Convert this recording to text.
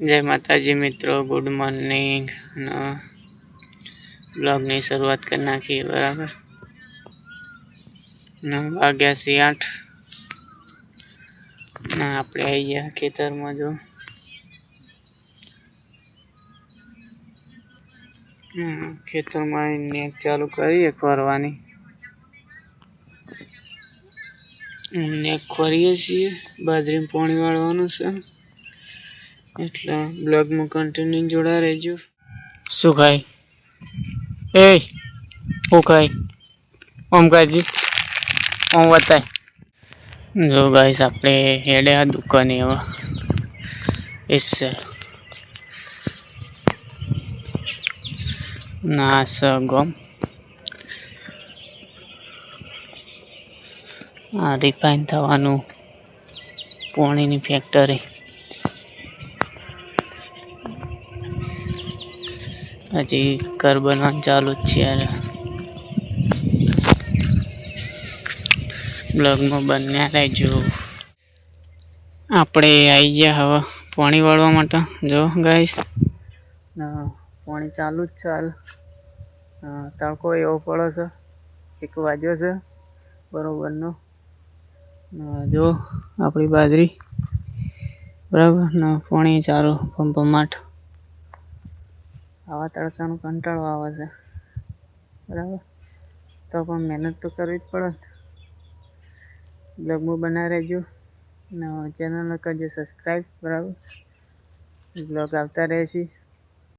જય માતાજી મિત્રો, ગુડ મોર્નિંગ. બ્લોગની શરૂઆત કરી નાખી. બરાબર, વાગ્યા છે 8. આપણે આવી ગયા ખેતરમાં. જો ખેતરમાં નેક ચાલુ કરીએ ફરવાની. નેક ફરીએ છીએ, બાજરીમાં પાણી વાળવાનું છે, એટલે બ્લોગમાં કન્ટિન્યુ જોડા રહેજો. શું ખાય શું ખાય ઓમકારજી ઓમ બતાય. જો ગાઈસ, આપણે હેડે આ દુકાને હવે છે ના ગમ આ રિફાઇન થવાનું પાણીની ફેક્ટરી. હજી ઘર બનવાનું ચાલુ જ છે. યાર, બ્લોગમાં બન્યા રહેજો. આપણે આવી ગયા હવે પાણી વાળવા માટે. જો ગાઈસ, પાણી ચાલુ જ ચાલ. તડકો એવો પડે છે, 1 વાગ્યો છે બરોબરનો. જો આપણી બાજરી બરાબર ને, પાણી ચાલુ પંપમાં. આવા તડકાનો કંટાળો આવે છે, બરાબર, તો પણ મહેનત તો કરવી જ પડે. બ્લોગમાં બનાવી રહેજો ને ચેનલને કરજો સબસ્ક્રાઈબ. બરાબર, બ્લોગ આવતા રહે છે.